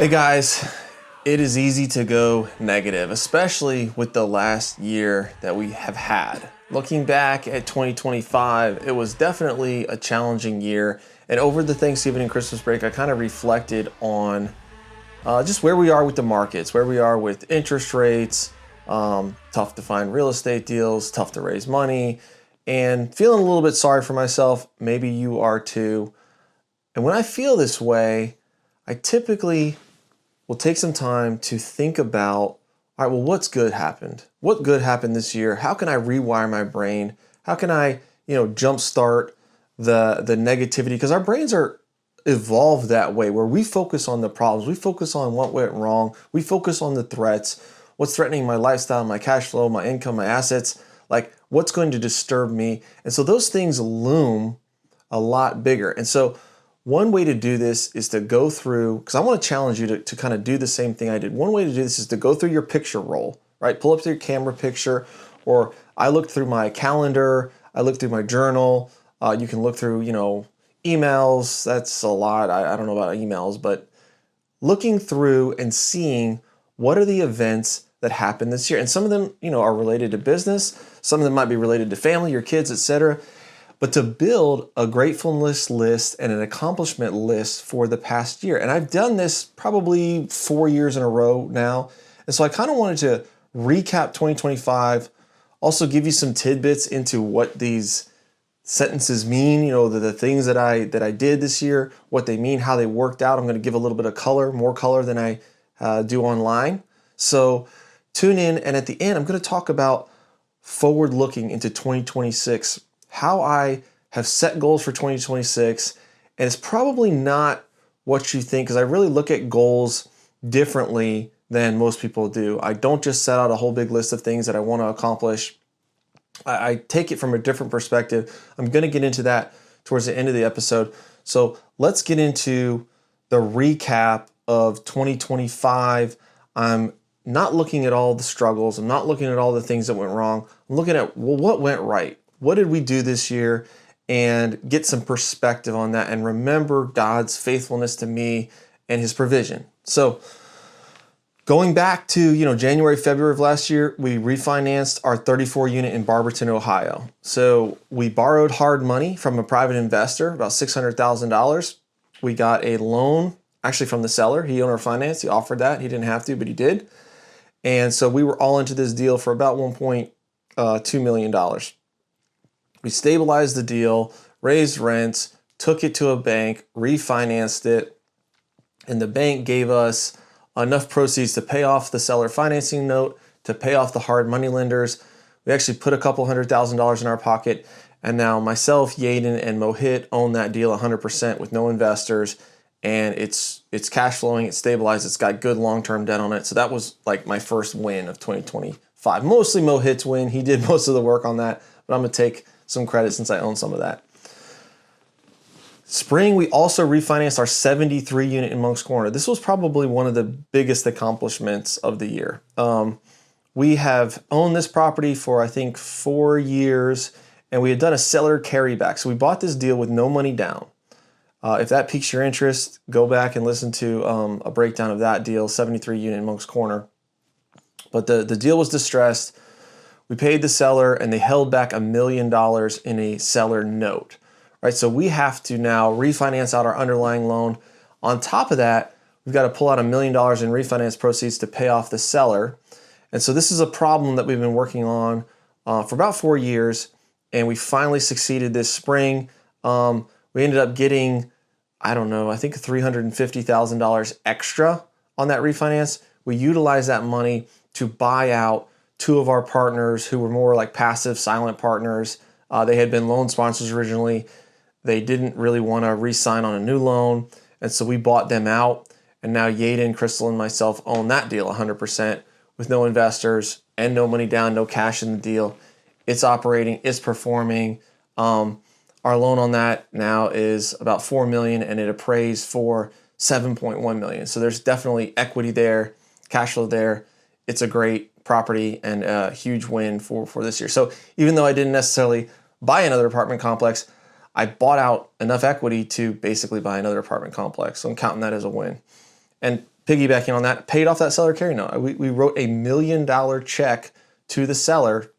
Hey guys, it is easy to go negative, especially with the last year that we have had. Looking back at 2025, it was definitely a challenging year. And over the Thanksgiving and Christmas break, I kind of reflected on just where we are with the markets, where we are with interest rates, tough to find real estate deals, tough to raise money, and feeling a little bit sorry for myself. Maybe you are too. And when I feel this way, I typically will take some time to think about, all right, well, what's good happened? What good happened this year? How can I rewire my brain? How can I, jumpstart the negativity? Because our brains are evolved that way, where we focus on the problems, we focus on what went wrong, we focus on the threats, what's threatening my lifestyle, my cash flow, my income, my assets, like what's going to disturb me. And so those things loom a lot bigger. And so one way to do this is to go through, because I want to challenge you to kind of do the same thing I did. One way to do this is to go through your picture roll, right? Pull up your camera picture, or I looked through my calendar, I looked through my journal. You can look through, emails. That's a lot. I don't know about emails, but looking through and seeing what are the events that happened this year. And some of them, are related to business. Some of them might be related to family, your kids, etc. But to build a gratefulness list and an accomplishment list for the past year. And I've done this probably 4 years in a row now. And so I kind of wanted to recap 2025, also give you some tidbits into what these sentences mean, the things that I did this year, what they mean, how they worked out. I'm going to give a little bit of color, more color than I do online. So tune in, and at the end, I'm going to talk about forward looking into 2026, how I have set goals for 2026, and it's probably not what you think, because I really look at goals differently than most people do. I don't just set out a whole big list of things that I want to accomplish. I take it from a different perspective. I'm going to get into that towards the end of the episode. So let's get into the recap of 2025. I'm not looking at all the struggles. I'm not looking at all the things that went wrong. I'm looking at, well, what went right? What did we do this year? And get some perspective on that and remember God's faithfulness to me and his provision. So going back to, January, February of last year, we refinanced our 34 unit in Barberton, Ohio. So we borrowed hard money from a private investor, about $600,000. We got a loan actually from the seller. He owned our finance. He offered that. He didn't have to, but he did. And so we were all into this deal for about $1.2 million. We stabilized the deal, raised rents, took it to a bank, refinanced it, and the bank gave us enough proceeds to pay off the seller financing note, to pay off the hard money lenders. We actually put a couple $100,000 in our pocket, and now myself, Yaden, and Mohit own that deal 100% with no investors, and it's cash flowing, it's stabilized, it's got good long-term debt on it. So that was like my first win of 2025. Mostly Mohit's win. He did most of the work on that, but I'm going to take some credit since I own some of that. Spring, we also refinanced our 73 unit in Moncks Corner. This was probably one of the biggest accomplishments of the year. We have owned this property for, I think, 4 years, and we had done a seller carryback. So we bought this deal with no money down. If that piques your interest, go back and listen to a breakdown of that deal, 73 unit in Moncks Corner. But the deal was distressed. We paid the seller, and they held back $1 million in a seller note. Right, so we have to now refinance out our underlying loan. On top of that, we've got to pull out $1 million in refinance proceeds to pay off the seller. And so this is a problem that we've been working on for about 4 years, and we finally succeeded this spring. We ended up getting, I think $350,000 extra on that refinance. We utilized that money to buy out 2 of our partners who were more like passive, silent partners. They had been loan sponsors originally. They didn't really want to re-sign on a new loan, and so we bought them out, and now Yaden, Crystal, and myself own that deal 100% with no investors and no money down, no cash in the deal. It's operating, it's performing. Our loan on that now is about $4 million, and it appraised for $7.1 million. So there's definitely equity there, cash flow there. It's a great property and a huge win for this year. So even though I didn't necessarily buy another apartment complex, I bought out enough equity to basically buy another apartment complex. So I'm counting that as a win. And piggybacking on that, paid off that seller carry note. We wrote a $1 million check to the seller,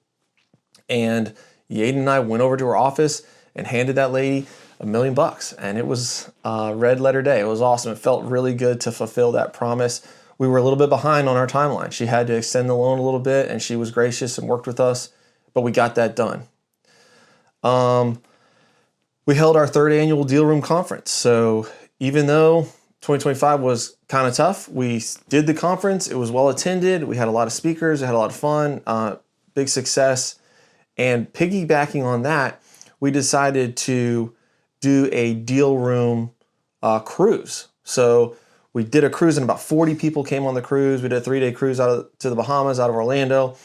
and Yaden and I went over to her office and handed that lady $1 million, and it was red letter day. It was awesome. It felt really good to fulfill that promise. We were a little bit behind on our timeline. She had to extend the loan a little bit, and she was gracious and worked with us, but we got that done. We held our 3rd annual Deal Room Conference. So even though 2025 was kind of tough, we did the conference. It was well attended. We had a lot of speakers. We had a lot of fun, big success. And piggybacking on that, we decided to do a Deal Room cruise. So we did a cruise, and about 40 people came on the cruise. We did a 3-day cruise to the Bahamas, out of Orlando.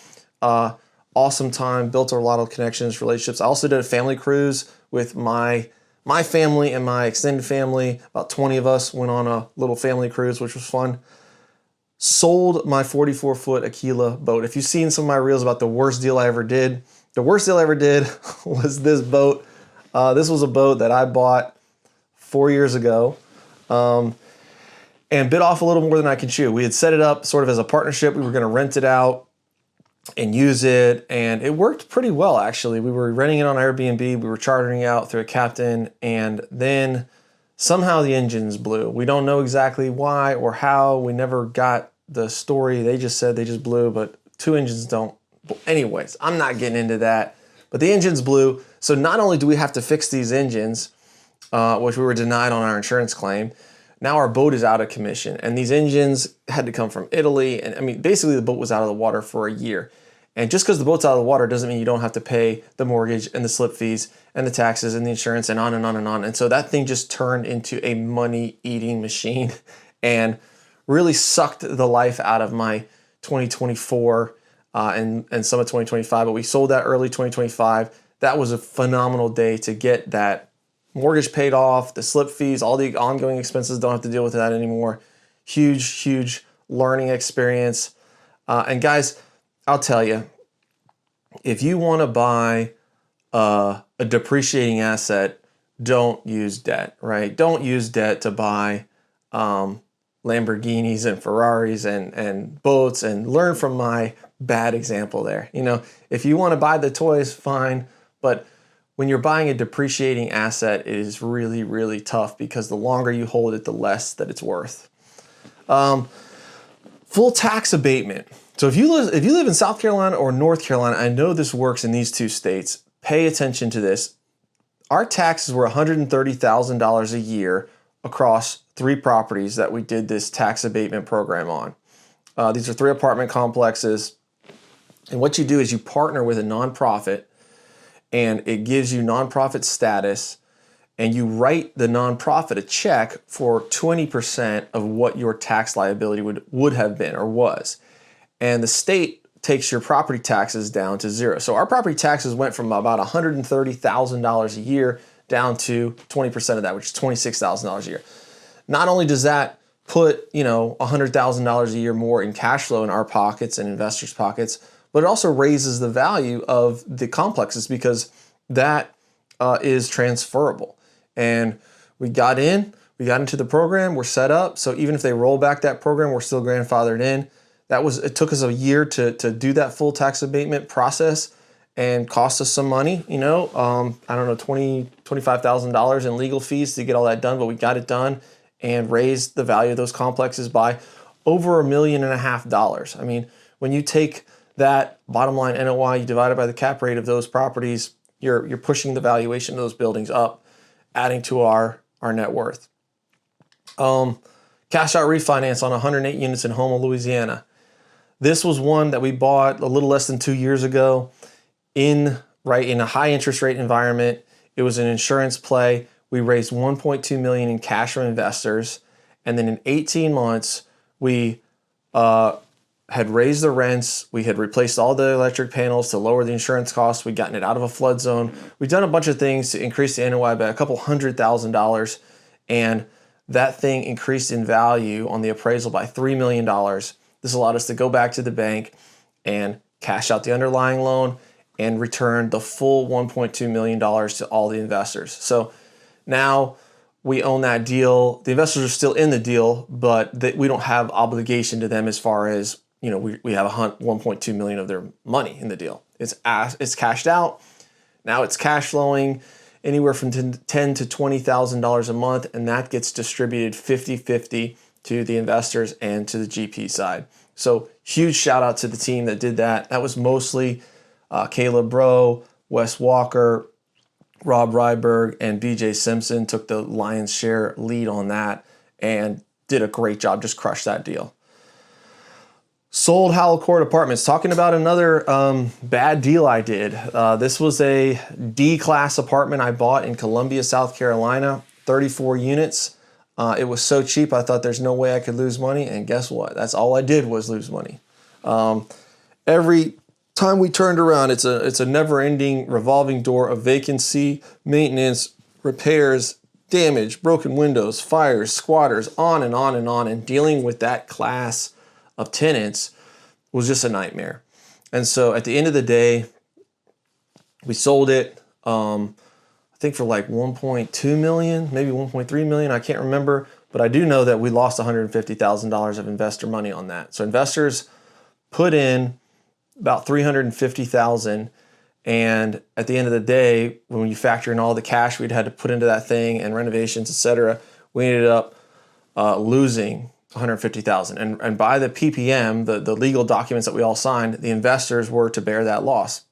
Awesome time, built a lot of connections, relationships. I also did a family cruise with my family and my extended family. About 20 of us went on a little family cruise, which was fun. Sold my 44-foot Aquila boat. If you've seen some of my reels about the worst deal I ever did, the worst deal I ever did was this boat. This was a boat that I bought 4 years ago, and bit off a little more than I could chew. We had set it up sort of as a partnership. We were going to rent it out and use it, and it worked pretty well, actually. We were renting it on Airbnb. We were chartering it out through a captain, and then somehow the engines blew. We don't know exactly why or how. We never got the story. They just said they just blew, but 2 engines don't. Anyways, I'm not getting into that, but the engines blew. So not only do we have to fix these engines, which we were denied on our insurance claim, now our boat is out of commission, and these engines had to come from Italy. And I mean, basically the boat was out of the water for a year. And just because the boat's out of the water doesn't mean you don't have to pay the mortgage and the slip fees and the taxes and the insurance and on and on and on. And so that thing just turned into a money-eating machine and really sucked the life out of my 2024 and some of 2025. But we sold that early 2025. That was a phenomenal day to get that mortgage paid off, the slip fees, all the ongoing expenses, don't have to deal with that anymore. Huge, huge learning experience. And guys, I'll tell you, if you want to buy a depreciating asset, don't use debt, right? Don't use debt to buy Lamborghinis and Ferraris and boats, and learn from my bad example there. You know, if you want to buy the toys, fine, but when you're buying a depreciating asset, it is really, really tough, because the longer you hold it, the less that it's worth. Full tax abatement. So if you live in South Carolina or North Carolina, I know this works in these 2 states. Pay attention to this. Our taxes were $130,000 a year across 3 properties that we did this tax abatement program on. These are 3 apartment complexes. And what you do is you partner with a nonprofit, and it gives you nonprofit status, and you write the nonprofit a check for 20% of what your tax liability would have been or was. And the state takes your property taxes down to 0. So our property taxes went from about $130,000 a year down to 20% of that, which is $26,000 a year. Not only does that put, $100,000 a year more in cash flow in our pockets and investors' pockets, but it also raises the value of the complexes, because that is transferable. And we got into the program, we're set up. So even if they roll back that program, we're still grandfathered in. It took us a year to do that full tax abatement process, and cost us some money, I don't know, $25,000 in legal fees to get all that done, but we got it done and raised the value of those complexes by over $1.5 million. I mean, when you take that bottom line NOI, you divide it by the cap rate of those properties, you're pushing the valuation of those buildings up, adding to our net worth. Cash out refinance on 108 units in Houma, Louisiana. This was one that we bought a little less than 2 years ago in a high interest rate environment. It was an insurance play. We raised $1.2 million in cash from investors, and then in 18 months, we had raised the rents. We had replaced all the electric panels to lower the insurance costs. We'd gotten it out of a flood zone. We've done a bunch of things to increase the NOI by a couple $100,000, and that thing increased in value on the appraisal by $3 million. This allowed us to go back to the bank and cash out the underlying loan and return the full $1.2 million to all the investors. So now we own that deal. The investors are still in the deal, but we don't have obligation to them as far as, we have 1.2 million of their money in the deal. It's cashed out. Now it's cash flowing anywhere from $10,000 to $20,000 a month, and that gets distributed 50-50 to the investors and to the GP side. So huge shout out to the team that did that. That was mostly Caleb Rowe, Wes Walker, Rob Ryberg, and BJ Simpson took the lion's share lead on that and did a great job, just crushed that deal. Sold Howell Court Apartments. Talking about another bad deal I did. This was a D-class apartment I bought in Columbia, South Carolina, 34 units. It was so cheap, I thought there's no way I could lose money, and guess what? That's all I did was lose money. Every time we turned around, it's a never-ending revolving door of vacancy, maintenance, repairs, damage, broken windows, fires, squatters, on and on and on. And dealing with that class of tenants was just a nightmare. And so at the end of the day, we sold it, I think for like 1.2 million, maybe 1.3 million. I can't remember, but I do know that we lost $150,000 of investor money on that. So investors put in about $350,000, and at the end of the day, when you factor in all the cash we'd had to put into that thing and renovations, etc., we ended up losing $150,000. And by the PPM, the legal documents that we all signed, the investors were to bear that loss.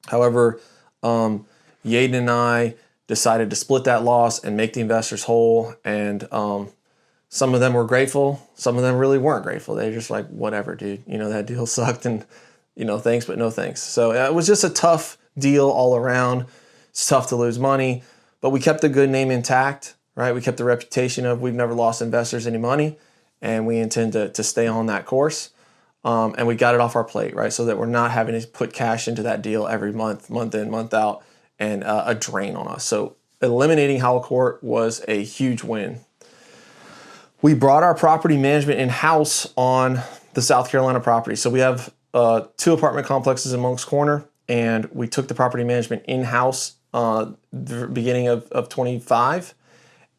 However, Yaden and I decided to split that loss and make the investors whole, and some of them were grateful, some of them really weren't grateful. They're just like, whatever, dude, that deal sucked, and thanks, but no thanks. So it was just a tough deal all around. It's tough to lose money, but we kept the good name intact, right? We kept the reputation of we've never lost investors any money, and we intend to stay on that course. And we got it off our plate, right? So that we're not having to put cash into that deal every month in, month out, and a drain on us. So eliminating Howell Court was a huge win. We brought our property management in-house on the South Carolina property. So we have 2 apartment complexes in Moncks Corner, and we took the property management in-house the beginning of 25,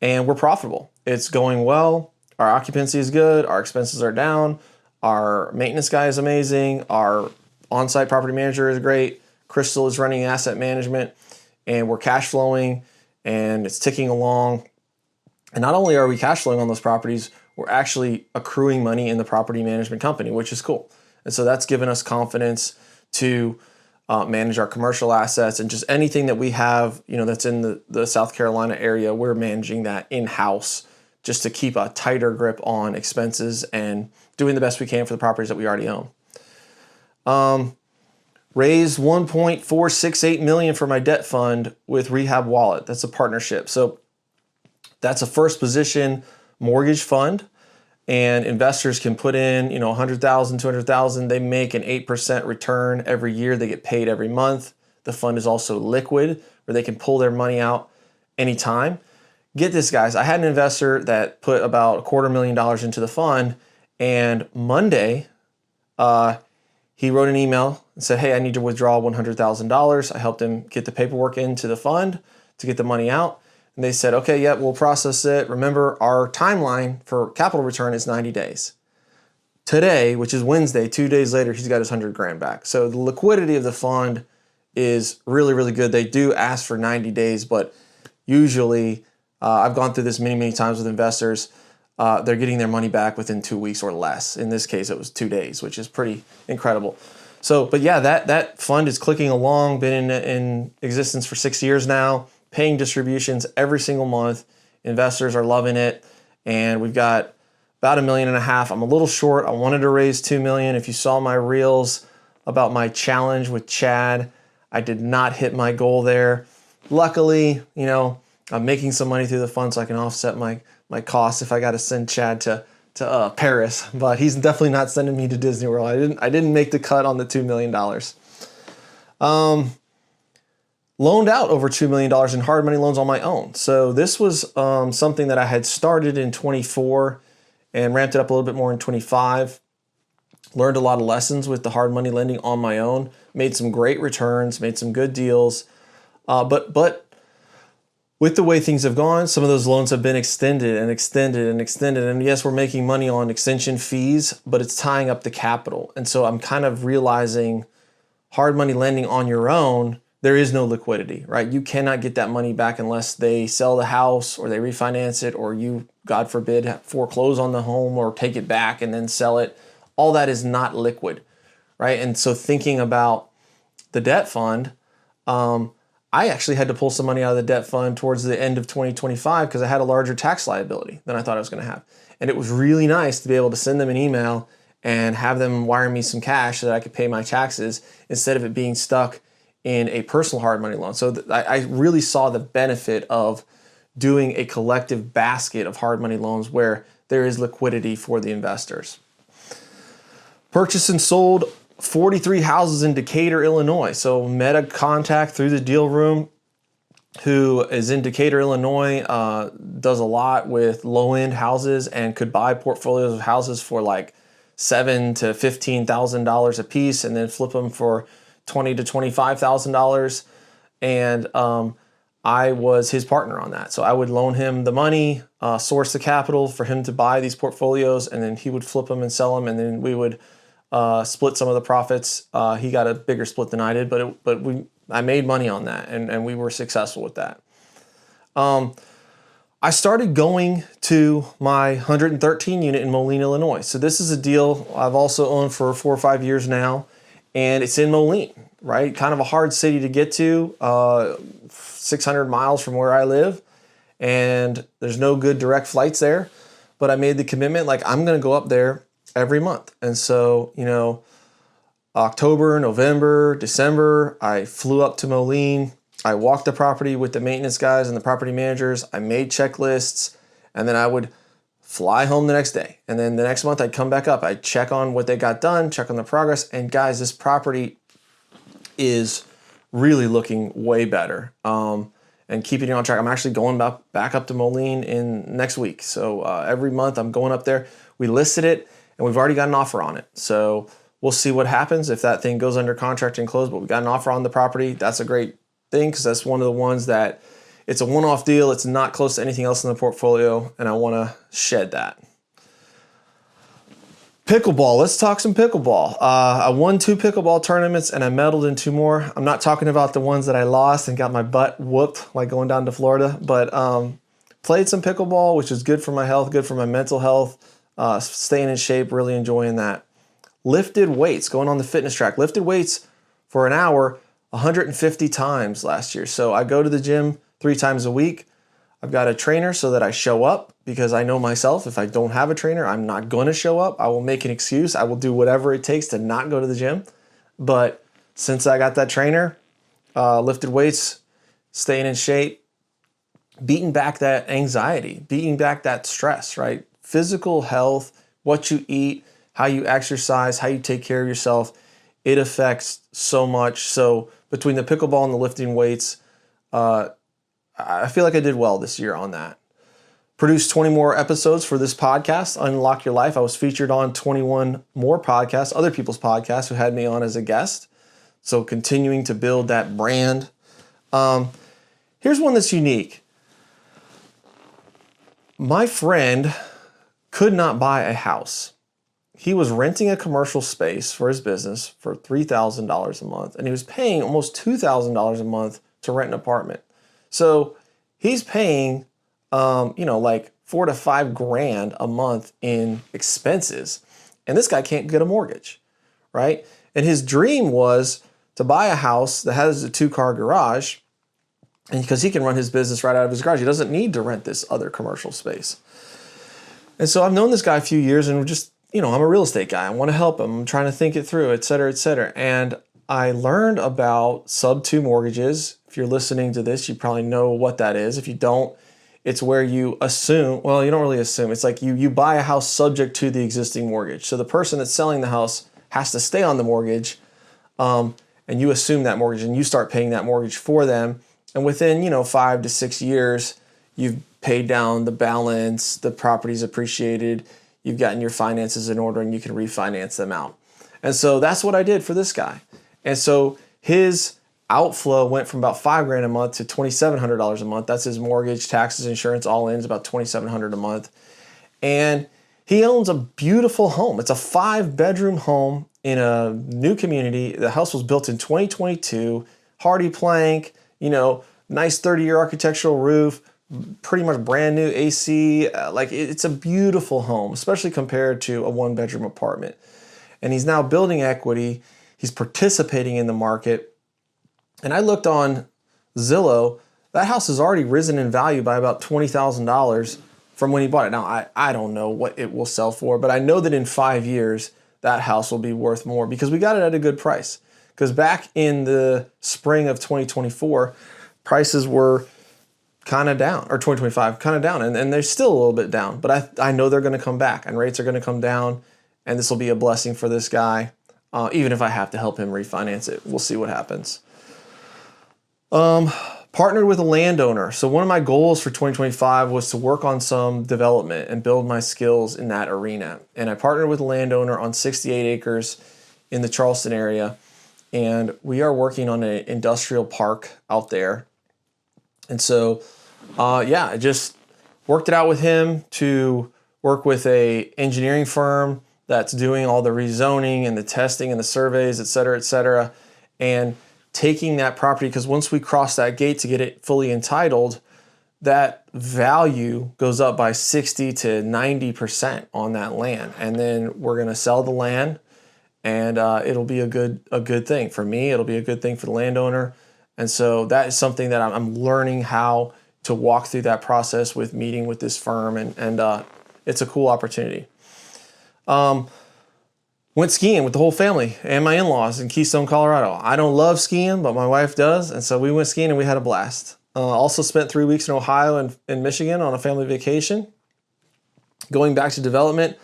and we're profitable. It's going well. Our occupancy is good. Our expenses are down. Our maintenance guy is amazing. Our on-site property manager is great. Crystal is running asset management, and we're cash flowing, and it's ticking along. And not only are we cash flowing on those properties, we're actually accruing money in the property management company, which is cool. And so that's given us confidence to manage our commercial assets, and just anything that we have, that's in the South Carolina area, we're managing that in-house just to keep a tighter grip on expenses and doing the best we can for the properties that we already own. Raised $1.468 million for my debt fund with Rehab Wallet. That's a partnership. So that's a first position mortgage fund, and investors can put in, $100,000, $200,000. They make an 8% return every year. They get paid every month. The fund is also liquid, where they can pull their money out anytime. Get this, guys. I had an investor that put about $250,000 into the fund, and Monday, he wrote an email and said, hey, I need to withdraw $100,000. I helped him get the paperwork into the fund to get the money out. And they said, okay, yeah, we'll process it. Remember, our timeline for capital return is 90 days. Today, which is Wednesday, 2 days later, he's got his $100,000 back. So the liquidity of the fund is really, really good. They do ask for 90 days, but usually, I've gone through this many, many times with investors. They're getting their money back within 2 weeks or less. In this case, it was 2 days, which is pretty incredible. So, but yeah, that fund is clicking along, been in existence for 6 years now, paying distributions every single month. Investors are loving it, and we've got about $1.5 million. I'm a little short. I wanted to raise $2 million. If you saw my reels about my challenge with Chad, I did not hit my goal there. Luckily, I'm making some money through the fund, so I can offset my costs if I got to send Chad to Paris. But he's definitely not sending me to Disney World. I didn't make the cut on the $2 million. Loaned out over $2 million in hard money loans on my own. So this was something that I had started in 24 and ramped it up a little bit more in 25. Learned a lot of lessons with the hard money lending on my own. Made some great returns, made some good deals. But with the way things have gone, some of those loans have been extended and extended and extended. And yes, we're making money on extension fees, but it's tying up the capital. And so I'm kind of realizing hard money lending on your own, there is no liquidity, right? You cannot get that money back unless they sell the house or they refinance it, or you, God forbid, foreclose on the home or take it back and then sell it. All that is not liquid, right? And so thinking about the debt fund, I actually had to pull some money out of the debt fund towards the end of 2025 because I had a larger tax liability than I thought I was going to have. And it was really nice to be able to send them an email and have them wire me some cash so that I could pay my taxes instead of it being stuck in a personal hard money loan. So I really saw the benefit of doing a collective basket of hard money loans where there is liquidity for the investors. Purchased and sold 43 houses in Decatur, Illinois. So met a contact through the deal room who is in Decatur, Illinois, does a lot with low-end houses and could buy portfolios of houses for like $7,000 to $15,000 a piece and then flip them for $20,000 to $25,000. And I was his partner on that. So I would loan him the money, source the capital for him to buy these portfolios, and then he would flip them and sell them, and then we would split some of the profits. He got a bigger split than I did, but I made money on that, and we were successful with that. I started going to my 113 unit in Moline, Illinois. So this is a deal I've also owned for 4 or 5 years now, and it's in Moline, right? Kind of a hard city to get to, 600 miles from where I live, and there's no good direct flights there. But I made the commitment, like I'm going to go up there every month. And so, October, November, December, I flew up to Moline. I walked the property with the maintenance guys and the property managers. I made checklists, and then I would fly home the next day. And then the next month I'd come back up. I'd check on what they got done, check on the progress. And guys, this property is really looking way better. And keeping it on track. I'm actually going back up to Moline in next week. So every month I'm going up there. We listed it, and we've already got an offer on it. So we'll see what happens if that thing goes under contract and closed, but we got an offer on the property. That's a great thing because that's one of the ones that it's a one-off deal. It's not close to anything else in the portfolio, and I want to shed that. Pickleball. Let's talk some pickleball. I won 2 pickleball tournaments and I medaled in 2 more. I'm not talking about the ones that I lost and got my butt whooped like going down to Florida, but played some pickleball, which is good for my health, good for my mental health, staying in shape, really enjoying that. Lifted weights, going on the fitness track. Lifted weights for an hour 150 times last year. So I go to the gym 3 times a week. I've got a trainer so that I show up because I know myself. If I don't have a trainer, I'm not going to show up. I will make an excuse. I will do whatever it takes to not go to the gym. But since I got that trainer, lifted weights, staying in shape, beating back that anxiety, beating back that stress, right? Physical health, what you eat, how you exercise, how you take care of yourself, it affects so much. So between the pickleball and the lifting weights, I feel like I did well this year on that. Produced 20 more episodes for this podcast, Unlock Your Life. I was featured on 21 more podcasts, other people's podcasts who had me on as a guest. So continuing to build that brand. Here's one that's unique. My friend could not buy a house. He was renting a commercial space for his business for $3,000 a month, and he was paying almost $2,000 a month to rent an apartment. So he's paying, like $4,000 to $5,000 a month in expenses, and this guy can't get a mortgage, right? And his dream was to buy a house that has a 2-car garage, and because he can run his business right out of his garage, he doesn't need to rent this other commercial space. And so I've known this guy a few years, and we're just, I'm a real estate guy. I want to help him. I'm trying to think it through, et cetera, et cetera. And I learned about sub-2 mortgages. If you're listening to this, you probably know what that is. If you don't, it's where you assume, well, you don't really assume. It's like you buy a house subject to the existing mortgage. So the person that's selling the house has to stay on the mortgage, and you assume that mortgage, and you start paying that mortgage for them. And within, 5 to 6 years, you've paid down the balance, the property's appreciated, you've gotten your finances in order, and you can refinance them out. And so that's what I did for this guy. And so his outflow went from about $5,000 a month to $2,700 a month. That's his mortgage, taxes, insurance, all in is about $2,700 a month. And he owns a beautiful home. It's a 5-bedroom home in a new community. The house was built in 2022, hardy plank, nice 30-year architectural roof, pretty much brand new AC. It's a beautiful home, especially compared to a 1-bedroom apartment. And he's now building equity. He's participating in the market. And I looked on Zillow. That house has already risen in value by about $20,000 from when he bought it. Now, I don't know what it will sell for, but I know that in 5 years, that house will be worth more because we got it at a good price. Because back in the spring of 2024, prices were kind of down, or 2025, kind of down, and they're still a little bit down. But I know they're going to come back, and rates are going to come down, and this will be a blessing for this guy, even if I have to help him refinance it. We'll see what happens. Partnered with a landowner. So one of my goals for 2025 was to work on some development and build my skills in that arena. And I partnered with a landowner on 68 acres in the Charleston area. And we are working on an industrial park out there. And so, I just worked it out with him to work with a engineering firm that's doing all the rezoning and the testing and the surveys, et cetera, and taking that property, because once we cross that gate to get it fully entitled, that value goes up by 60 to 90% on that land. And then we're going to sell the land, and it'll be a good thing for me. It'll be a good thing for the landowner. And so that is something that I'm learning how to walk through that process with meeting with this firm, and it's a cool opportunity. Went skiing with the whole family and my in-laws in Keystone, Colorado. I don't love skiing, but my wife does, and so we went skiing and we had a blast. Also spent 3 weeks in Ohio and in Michigan on a family vacation. Going back to development,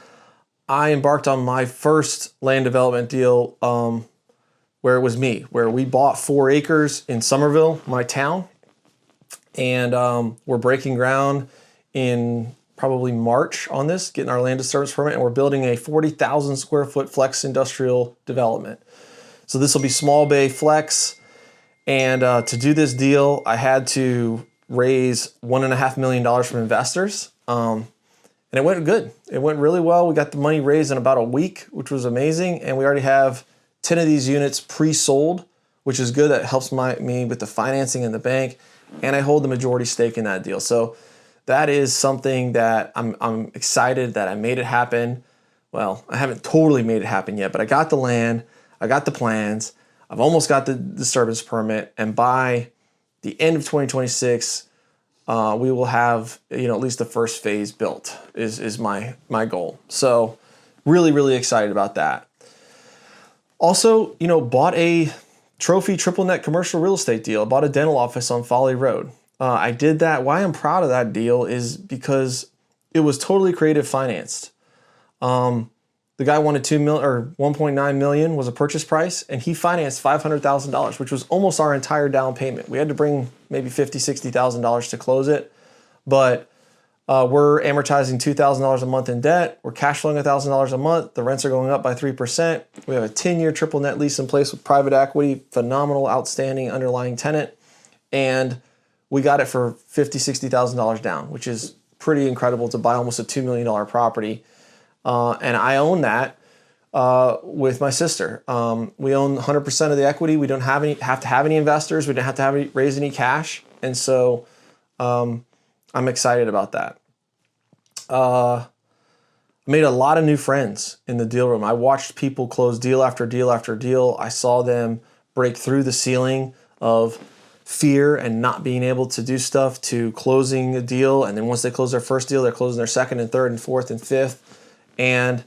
I embarked on my first land development deal where it was me, where we bought 4 acres in Somerville, my town, and we're breaking ground in probably March on this, getting our land disturbance permit, and we're building a 40,000 square foot flex industrial development. So this will be small bay flex, and to do this deal, I had to raise $1.5 million from investors, and it went good. It went really well. We got the money raised in about a week, which was amazing, and we already have 10 of these units pre-sold, which is good. That helps me with the financing in the bank, and I hold the majority stake in that deal. So that is something that I'm excited that I made it happen. Well, I haven't totally made it happen yet, but I got the land, I got the plans, I've almost got the disturbance permit, and by the end of 2026, we will have at least the first phase built is my goal. So really, really excited about that. Also, bought a trophy triple net commercial real estate deal. Bought a dental office on Folly Road. I did that. Why I'm proud of that deal is because it was totally creative financed. The guy wanted $1.9 million was a purchase price, and he financed $500,000, which was almost our entire down payment. We had to bring maybe $50,000, $60,000 to close it, but we're amortizing $2,000 a month in debt. We're cash flowing $1,000 a month. The rents are going up by 3%. We have a 10-year triple net lease in place with private equity, phenomenal, outstanding underlying tenant, and we got it for $50,000, $60,000 down, which is pretty incredible to buy almost a $2 million property. And I own that with my sister. We own 100% of the equity. We don't have to have any investors. We don't have to raise any cash. And so I'm excited about that. Made a lot of new friends in the deal room. I watched people close deal after deal after deal. I saw them break through the ceiling of fear and not being able to do stuff to closing a deal. And then once they close their first deal, they're closing their second and third and fourth and fifth. And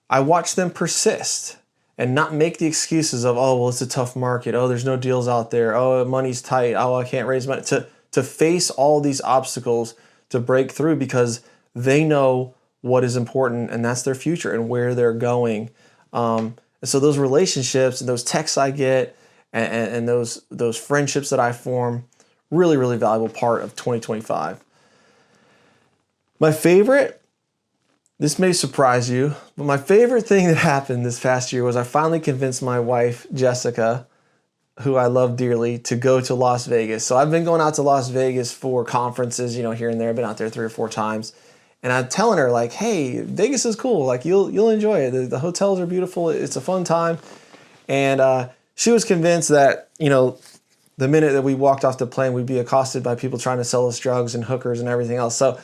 I watched them persist and not make the excuses of, oh, well, it's a tough market. Oh, there's no deals out there. Oh, money's tight. Oh, I can't raise money. To face all these obstacles to break through because they know what is important, and that's their future and where they're going. And so those relationships and those texts I get and those friendships that I form, really, really valuable part of 2025. My favorite, this may surprise you, but my favorite thing that happened this past year was I finally convinced my wife, Jessica, who I love dearly, to go to Las Vegas. So I've been going out to Las Vegas for conferences, here and there. I've been out there 3 or 4 times. And I'm telling her, like, hey, Vegas is cool. Like, you'll enjoy it. The hotels are beautiful. It's a fun time. And she was convinced that, the minute that we walked off the plane, we'd be accosted by people trying to sell us drugs and hookers and everything else. So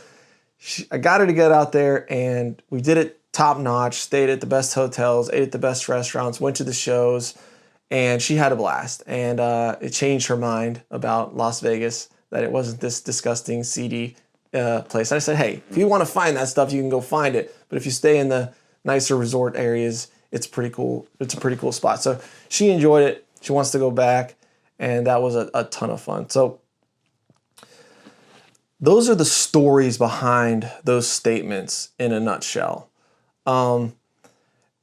I got her to get out there, and we did it top notch, stayed at the best hotels, ate at the best restaurants, went to the shows, and she had a blast. And it changed her mind about Las Vegas, that it wasn't this disgusting, seedy place. I said, hey, if you want to find that stuff, you can go find it. But if you stay in the nicer resort areas, it's pretty cool. It's a pretty cool spot. So she enjoyed it. She wants to go back, and that was a ton of fun. So those are the stories behind those statements in a nutshell. And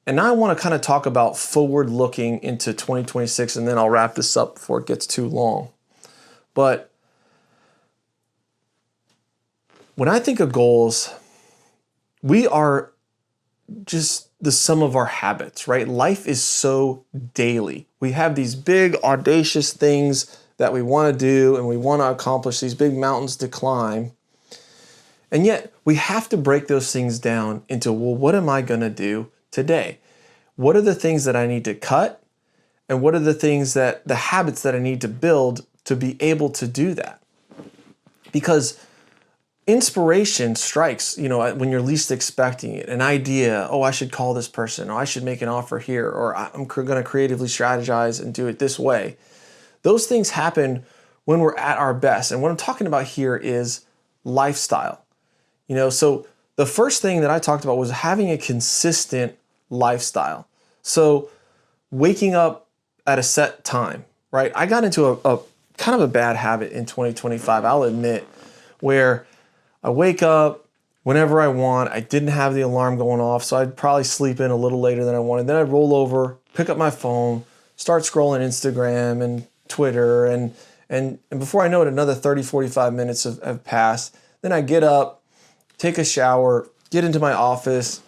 now I want to kind of talk about forward looking into 2026, and then I'll wrap this up before it gets too long. But when I think of goals, we are just the sum of our habits, right? Life is so daily. We have these big, audacious things that we want to do and we want to accomplish, these big mountains to climb. And yet we have to break those things down into, well, what am I going to do today? What are the things that I need to cut? And what are the habits that I need to build to be able to do that? Because inspiration strikes, when you're least expecting it. An idea, oh, I should call this person, or I should make an offer here, or I'm going to creatively strategize and do it this way. Those things happen when we're at our best. And what I'm talking about here is lifestyle. So the first thing that I talked about was having a consistent lifestyle. So waking up at a set time, right? I got into a kind of a bad habit in 2025, I'll admit, where I wake up whenever I want. I didn't have the alarm going off, so I'd probably sleep in a little later than I wanted. Then I'd roll over, pick up my phone, start scrolling Instagram and Twitter, and before I know it, another 30, 45 minutes have passed. Then I get up, take a shower, get into my office,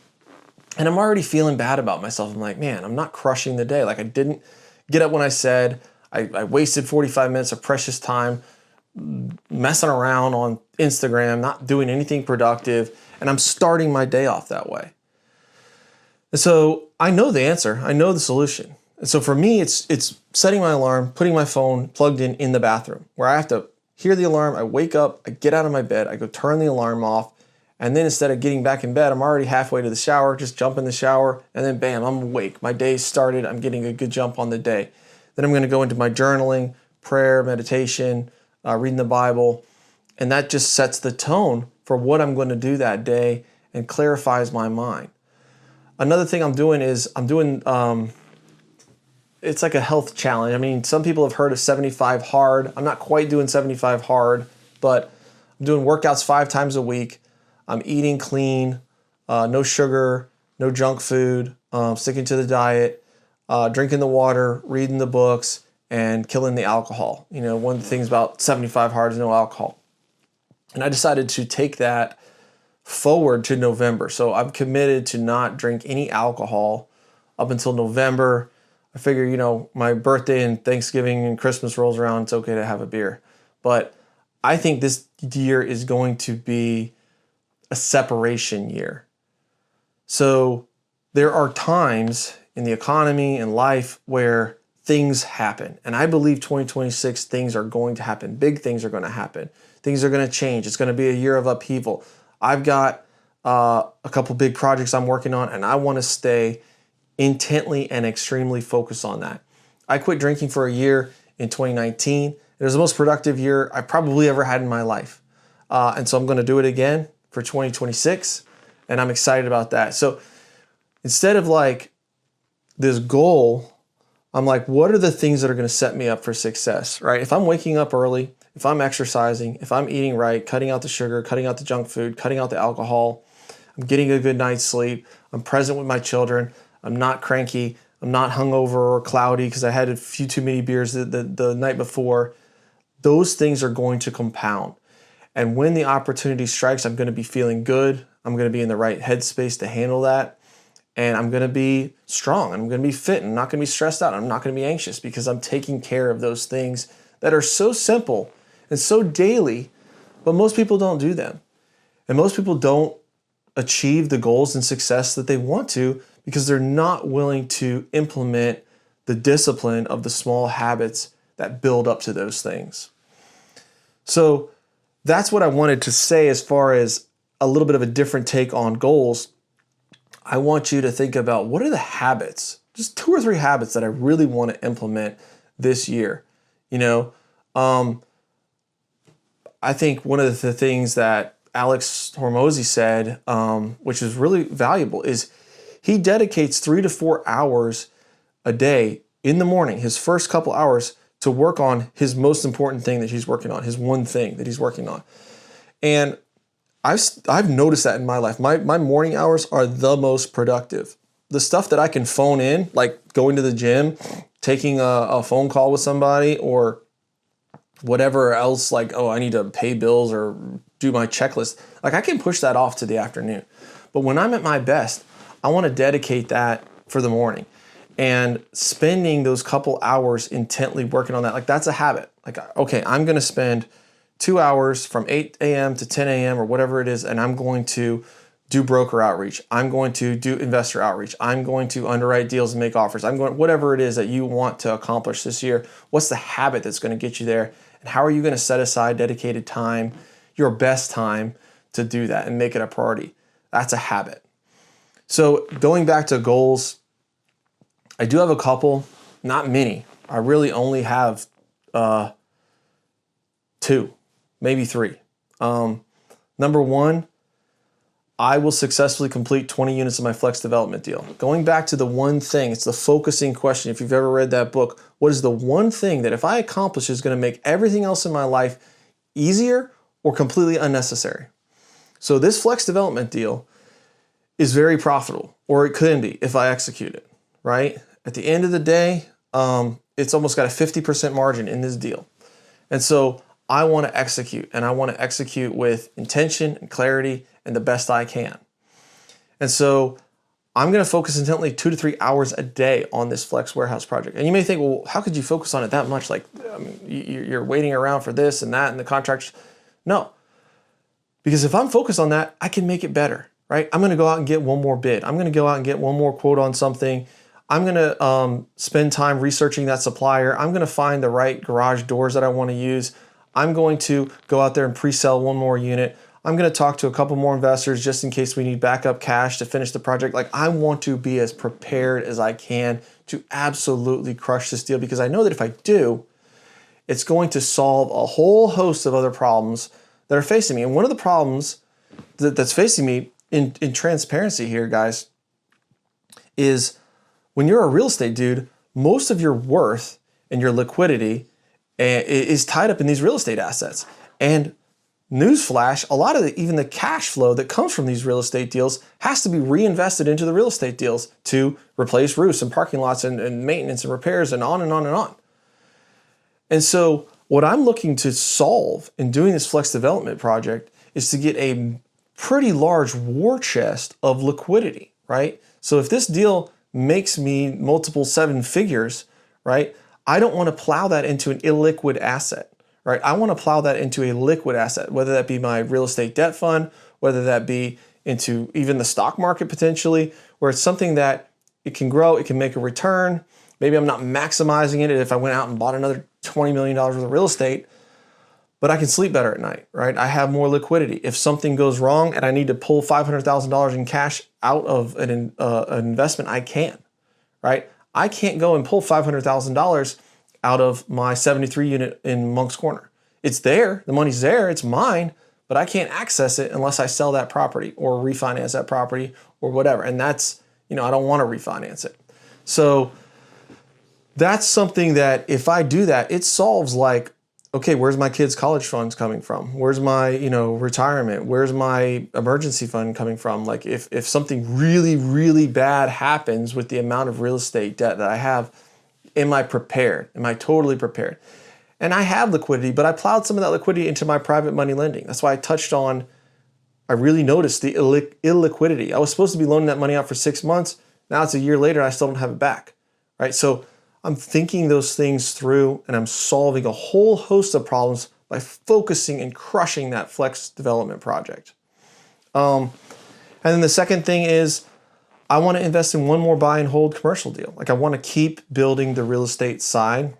and I'm already feeling bad about myself. I'm like, man, I'm not crushing the day. Like, I didn't get up when I said. I wasted 45 minutes of precious time messing around on Instagram, not doing anything productive, and I'm starting my day off that way. And so I know the answer. I know the solution. And so for me, it's setting my alarm, putting my phone plugged in the bathroom, where I have to hear the alarm. I wake up, I get out of my bed, I go turn the alarm off, and then instead of getting back in bed, I'm already halfway to the shower, just jump in the shower, and then bam, I'm awake. My day's started. I'm getting a good jump on the day. Then I'm going to go into my journaling, prayer, meditation, reading the Bible, and that just sets the tone for what I'm going to do that day and clarifies my mind. Another thing I'm doing is it's like a health challenge. I mean, some people have heard of 75 hard. I'm not quite doing 75 hard, but I'm doing workouts 5 times a week. I'm eating clean, no sugar, no junk food, sticking to the diet, drinking the water, reading the books, and killing the alcohol. One of the things about 75 hard is no alcohol. And I decided to take that forward to November. So I'm committed to not drink any alcohol up until November. I figure, my birthday and Thanksgiving and Christmas rolls around, it's okay to have a beer. But I think this year is going to be a separation year. So there are times in the economy and life where things happen. And I believe 2026, things are going to happen. Big things are going to happen. Things are going to change. It's going to be a year of upheaval. I've got a couple big projects I'm working on, and I want to stay intently and extremely focused on that. I quit drinking for a year in 2019. It was the most productive year I probably ever had in my life. And so I'm going to do it again for 2026, and I'm excited about that. So instead of like this goal, I'm like, what are the things that are going to set me up for success, right? If I'm waking up early, if I'm exercising, if I'm eating right, cutting out the sugar, cutting out the junk food, cutting out the alcohol, I'm getting a good night's sleep, I'm present with my children, I'm not cranky, I'm not hungover or cloudy because I had a few too many beers the night before, those things are going to compound. And when the opportunity strikes, I'm going to be feeling good. I'm going to be in the right headspace to handle that. and I'm going to be strong. I'm going to be fit. I'm not going to be stressed out. I'm not going to be anxious because I'm taking care of those things that are so simple and so daily, but most people don't do them. And most people don't achieve the goals and success that they want to because they're not willing to implement the discipline of the small habits that build up to those things. So that's what I wanted to say as far as a little bit of a different take on goals. I want you to think about what are the habits, just 2 or 3 habits that I really want to implement this year. I think one of the things that Alex Hormozy said, which is really valuable, is he dedicates 3 to 4 hours a day in the morning, his first couple hours, to work on his most important thing that he's working on, his one thing that he's working on. And I've noticed that in my life. My morning hours are the most productive. The stuff that I can phone in, like going to the gym, taking a phone call with somebody, or whatever else, like, oh, I need to pay bills or do my checklist. Like, I can push that off to the afternoon. But when I'm at my best, I want to dedicate that for the morning. And spending those couple hours intently working on that, like, that's a habit. Like, okay, I'm going to spend 2 hours from 8 a.m. to 10 a.m. or whatever it is, and I'm going to do broker outreach. I'm going to do investor outreach. I'm going to underwrite deals and make offers. Whatever it is that you want to accomplish this year, what's the habit that's going to get you there? And how are you going to set aside dedicated time, your best time, to do that and make it a priority? That's a habit. So going back to goals, I do have a couple, not many. I really only have 2, maybe 3. Number 1, I will successfully complete 20 units of my flex development deal. Going back to the one thing, it's the focusing question. If you've ever read that book, what is the one thing that if I accomplish is going to make everything else in my life easier or completely unnecessary? So this flex development deal is very profitable, or it can be if I execute it, right? At the end of the day, it's almost got a 50% margin in this deal. And so I want to execute, and I want to execute with intention and clarity and the best I can. And so I'm going to focus intently 2 to 3 hours a day on this flex warehouse project. And you may think, well, how could you focus on it that much? Like, you're waiting around for this and that and the contracts. No, because if I'm focused on that, I can make it better, right? I'm going to go out and get one more bid. I'm going to go out and get one more quote on something. I'm going to spend time researching that supplier. I'm going to find the right garage doors that I want to use. I'm going to go out there and pre-sell one more unit. I'm going to talk to a couple more investors just in case we need backup cash to finish the project. Like, I want to be as prepared as I can to absolutely crush this deal, because I know that if I do, it's going to solve a whole host of other problems that are facing me. And one of the problems that's facing me in transparency here, guys, is when you're a real estate dude, most of your worth and your liquidity is tied up in these real estate assets. And newsflash, a lot of even the cash flow that comes from these real estate deals has to be reinvested into the real estate deals to replace roofs and parking lots and maintenance and repairs and on and on and on. And so what I'm looking to solve in doing this flex development project is to get a pretty large war chest of liquidity, right? So if this deal makes me multiple 7 figures, right, I don't want to plow that into an illiquid asset, right? I want to plow that into a liquid asset, whether that be my real estate debt fund, whether that be into even the stock market potentially, where it's something that it can grow, it can make a return. Maybe I'm not maximizing it if I went out and bought another $20 million worth of real estate, but I can sleep better at night, right? I have more liquidity. If something goes wrong and I need to pull $500,000 in cash out of an investment, I can, right? I can't go and pull $500,000 out of my 73 unit in Monk's Corner. It's there, the money's there, it's mine, but I can't access it unless I sell that property or refinance that property or whatever. And that's, I don't want to refinance it. So that's something that if I do that, it solves, like, okay, where's my kids' college funds coming from? Where's my, retirement? Where's my emergency fund coming from? Like, if something really, really bad happens with the amount of real estate debt that I have, am I prepared? Am I totally prepared? And I have liquidity, but I plowed some of that liquidity into my private money lending. That's why I touched on I really noticed the illiquidity. I was supposed to be loaning that money out for 6 months. Now it's a year later, and I still don't have it back, right? So I'm thinking those things through, and I'm solving a whole host of problems by focusing and crushing that flex development project. And then the second thing is I want to invest in one more buy and hold commercial deal. Like I want to keep building the real estate side,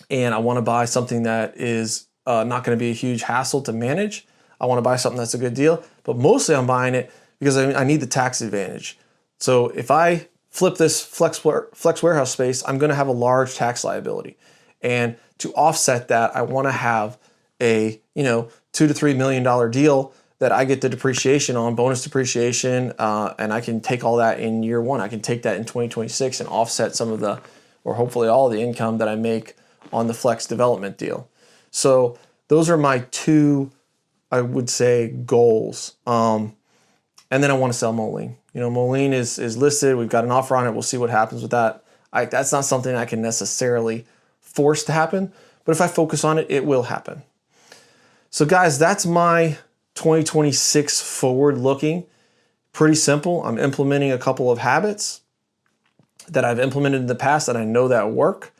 and I want to buy something that is not going to be a huge hassle to manage. I want to buy something that's a good deal, but mostly I'm buying it because I need the tax advantage. So if I flip this flex warehouse space, I'm going to have a large tax liability. And to offset that, I want to have a $2 to $3 million deal that I get the depreciation on, bonus depreciation, and I can take all that in year one. I can take that in 2026 and offset some of the, or hopefully all of the income that I make on the flex development deal. So those are my two, I would say, goals. And then I want to sell Moline. Moline is listed. We've got an offer on it. We'll see what happens with that. That's not something I can necessarily force to happen, but if I focus on it, it will happen. So guys, that's my 2026 forward looking. Pretty simple. I'm implementing a couple of habits that I've implemented in the past that I know that work.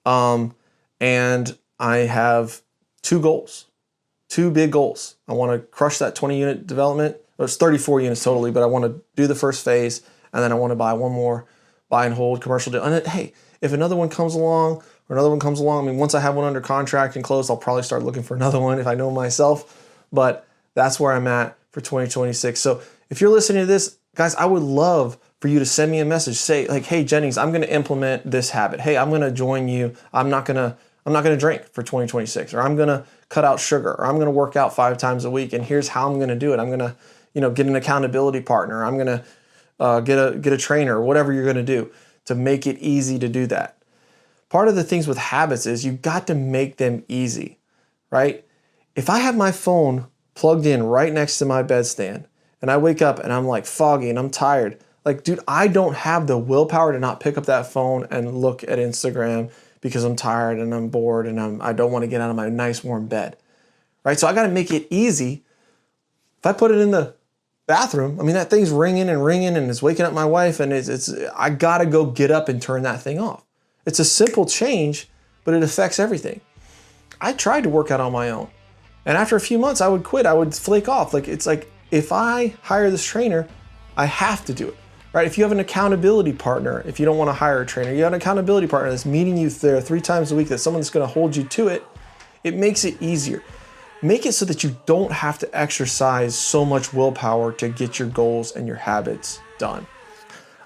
And I have two big goals. I want to crush that 20 unit development. It's 34 units totally, but I want to do the first phase, and then I want to buy one more buy and hold commercial deal. And hey, if another one comes along, once I have one under contract and closed, I'll probably start looking for another one if I know myself. But that's where I'm at for 2026. So if you're listening to this, guys, I would love for you to send me a message. Say like, hey, Jennings, I'm going to implement this habit. Hey, I'm going to join you. I'm not going to drink for 2026, or I'm going to cut out sugar, or I'm going to work out 5 times a week. And here's how I'm going to do it. I'm going to, get an accountability partner. I'm going to get a trainer, or whatever you're going to do to make it easy to do that. Part of the things with habits is you got to make them easy, right? If I have my phone plugged in right next to my bedstand and I wake up and I'm like foggy and I'm tired, like, dude, I don't have the willpower to not pick up that phone and look at Instagram because I'm tired and I'm bored and I don't want to get out of my nice warm bed, right? So I got to make it easy. If I put it in the bathroom, that thing's ringing and it's waking up my wife, and I got to go get up and turn that thing off. It's a simple change, but it affects everything. I tried to work out on my own, and after a few months, I would quit. I would flake off. It's like if I hire this trainer, I have to do it, right? If you have an accountability partner, if you don't want to hire a trainer, you have an accountability partner that's meeting you there 3 times a week, that someone's going to hold you to it. It makes it easier. Make it so that you don't have to exercise so much willpower to get your goals and your habits done.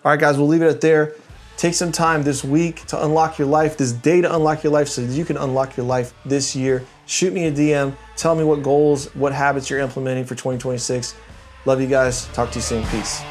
All right, guys, we'll leave it at there. Take some time this week to unlock your life, this day to unlock your life, so that you can unlock your life this year. Shoot me a DM. Tell me what goals, what habits you're implementing for 2026. Love you guys. Talk to you soon. Peace.